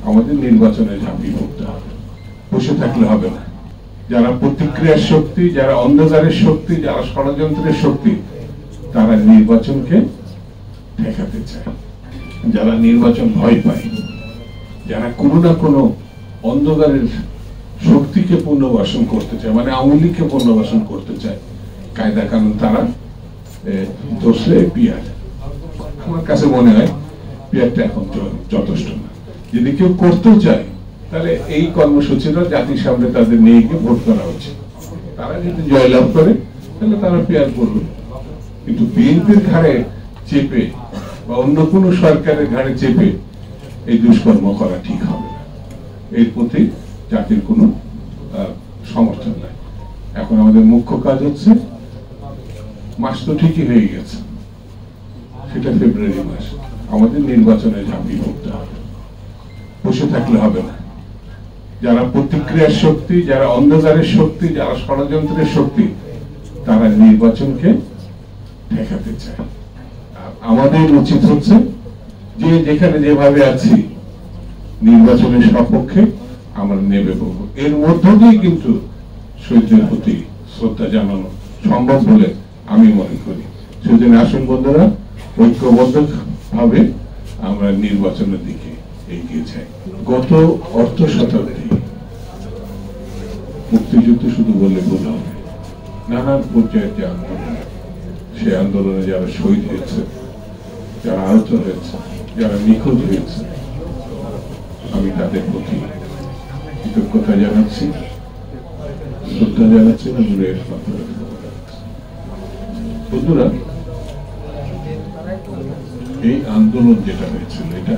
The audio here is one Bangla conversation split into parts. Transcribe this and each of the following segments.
আমাদের নির্বাচনে ঝাঁপিয়ে পড়তে হবে, বসে থাকলে হবে না। যারা প্রতিক্রিয়ার শক্তি, যারা অন্ধকারের শক্তি, যারা ষড়যন্ত্রের শক্তি, তারা নির্বাচনকে ঠেকাতে চায়। যারা নির্বাচন ভয় পায়, যারা কোনো না কোনো অন্ধকারের শক্তিকে পুনর্বাসন করতে চায়, মানে আওয়ামী লীগকে পুনর্বাসন করতে চায় কায়দা কানুন, তারা দোষে পিয়ার। আমার কাছে মনে হয় পিয়ারটা এখন যথেষ্ট না। যদি কেউ করতেও চায় তাহলে এই কর্মসূচিটা জাতির সামনে তাদের নিয়ে গিয়ে ভোট করা উচিত। তারা যদি জয়লাভ করে তাহলে তারা পিয়ার করবে, কিন্তু বিএনপির ঘাড়ে চেপে বা অন্য কোনো সরকারের ঘাড়ে চেপে এই দুষ্কর্ম করা ঠিক হবে না। এর প্রতি জাতির কোনো সমর্থন নাই। এখন আমাদের মুখ্য কাজ হচ্ছে, মাস তো ঠিকই হয়ে গেছে, সেটা ফেব্রুয়ারি মাস, আমাদের নির্বাচনে ঝাঁপিয়ে পড়তে হবে, বসে থাকলে হবে না। যারা প্রতিক্রিয়ার শক্তি, যারা অন্ধকারের শক্তি, যারা ষড়যন্ত্রের শক্তি, তারা নির্বাচনকে ঠেকাতে চায়। আমাদের উচিত হচ্ছে যে যেখানে যেভাবে আছি নির্বাচনের সপক্ষে আমরা নেমে পড়ব। এর মধ্য দিয়ে কিন্তু শহীদদের প্রতি শ্রদ্ধা জানানো সম্ভব বলে আমি মনে করি। সেজন্য আসুন বন্ধুরা, ঐক্যবদ্ধ ভাবে আমরা নির্বাচনের দিকে এগিয়ে যাই। গত অর্থ শতাব্দী মুক্তিযুদ্ধ শুধু বললে ভুল হবে, নানান পর্যায়ের যে আন্দোলন, সে আন্দোলনে যারা শহীদ হয়েছে, যারা আহত হয়েছে, যারা নিখোঁজ হয়েছে, আমি তাদের প্রতি কৃতজ্ঞতা জানাচ্ছি, শ্রদ্ধা জানাচ্ছি। বন্ধুরা, এই আন্দোলন যেটা হয়েছিল, এটা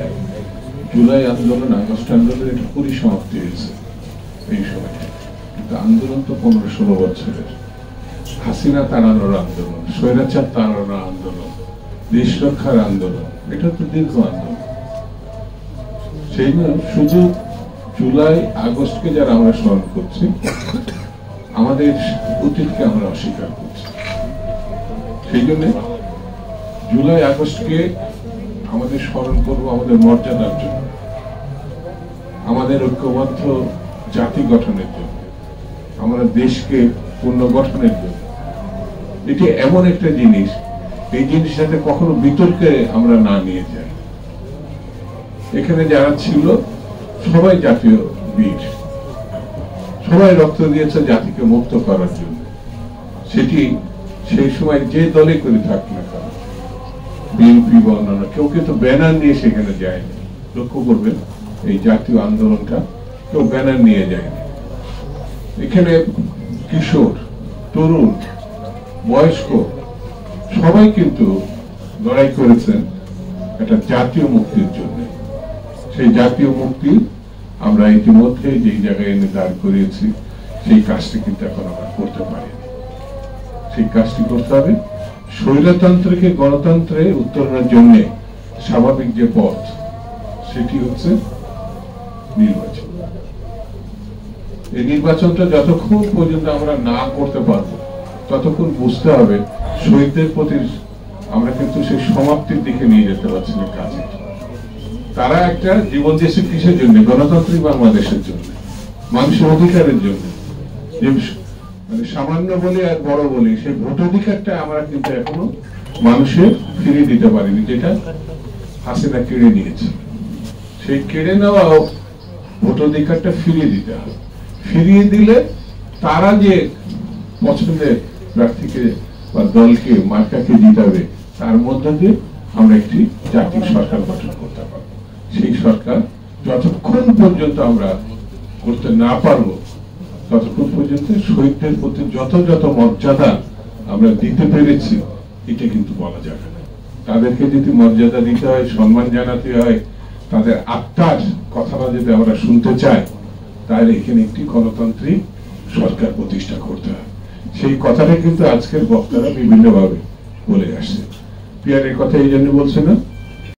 জুলাই আন্দোলন, আগস্ট আন্দোলন, এটা পরিসমাপ্তি হয়েছে এই সময়। কিন্তু আন্দোলন তো 15-16 বছরের। হাসিনা তাড়ানোর আন্দোলন, স্বৈরাচার তাড়ানোর আন্দোলন, দেশ রক্ষার আন্দোলন, এটা তো দীর্ঘ আন্দোলন। সেই জন্য শুধু জুলাই আগস্টকে যারা আমরা স্মরণ করছি, আমাদের অতীতকে আমরা অস্বীকার করছি। সেই জন্য জুলাই আগস্টকে আমাদের স্মরণ করবো আমাদের মর্যাদার জন্য, আমাদের ঐক্যবদ্ধ জাতি গঠনের জন্য, আমাদের দেশকে পুনর্গঠনের জন্য। এটি এমন একটা জিনিস, এই জিনিসটাতে কখনো বিতর্কে আমরা না নিয়ে যাই। এখানে যারা ছিল সবাই জাতীয় বীর, সবাই রক্ত দিয়েছে জাতিকে মুক্ত করার জন্য। সেটি সেই সময় যে দলে করে থাক না কেন, বিএনপি বা অন্যান্য, কেউ কিন্তু ব্যানার নিয়ে সেখানে যায়নি। লক্ষ্য করবেন, এই জাতীয় আন্দোলনটা কেউ ব্যানার নিয়ে যায়নি। এখানে কিশোর, তরুণ, বয়স্ক সবাই কিন্তু লড়াই করেছেন একটা জাতীয় মুক্তির জন্য। সেই জাতীয় মুক্তি আমরা ইতিমধ্যে যেই জায়গায় এনে দাঁড় করিয়েছি, সেই কাজটি কিন্তু এখন আমরা করতে পারিনি। সেই কাজটি করতে হবে। স্বৈরতন্ত্রকে গণতন্ত্রে উত্তরণের জন্য স্বাভাবিক যে পথ, সেটি হচ্ছে নির্বাচন। এই নির্বাচনটা যতক্ষণ পর্যন্ত আমরা না করতে পারবো, ততক্ষণ বুঝতে হবে শহীদদের প্রতি আমরা কিন্তু সেই সমাপ্তির দিকে নিয়ে যেতে পারছি না কাজে। তারা একটা জীবন দিয়েছে কিসের জন্য? গণতান্ত্রিক বাংলাদেশের জন্য, মানুষের অধিকারের জন্য। মানে সামান্য বলি আর বড় বলি, সেই ভোট অধিকারটা আমরা কিন্তু এখনো মানুষের ফিরিয়ে দিতে পারিনি, যেটা হাসিনা কেড়ে নিয়েছে। সেই কেড়ে নেওয়া ভোট অধিকারটা ফিরিয়ে দিতে হবে। ফিরিয়ে দিলে তারা যে পছন্দের প্রার্থীকে বা দলকে, মার্কাকে জিতাবে, তার মধ্যে দিয়ে আমরা একটি জাতীয় সরকার গঠন করতে পারবো। সেই সরকার যতক্ষণ পর্যন্ত আমরা করতে না পারবো, ততক্ষণ পর্যন্ত শহীদদের প্রতি যত যত মর্যাদা আমরা দিতে পেরেছি, এটা কিন্তু বলা যাবে না। তাদেরকে যদি মর্যাদা দিতে হয়, সম্মান জানাতে হয়, তাদের আত্মার কথাটা যদি আমরা শুনতে চাই, তাহলে এখানে একটি গণতান্ত্রিক সরকার প্রতিষ্ঠা করতে হয়। সেই কথাটা কিন্তু আজকের বক্তারা বিভিন্নভাবে বলে আসছে। পিয়ারের কথা এই জন্য বলছে না,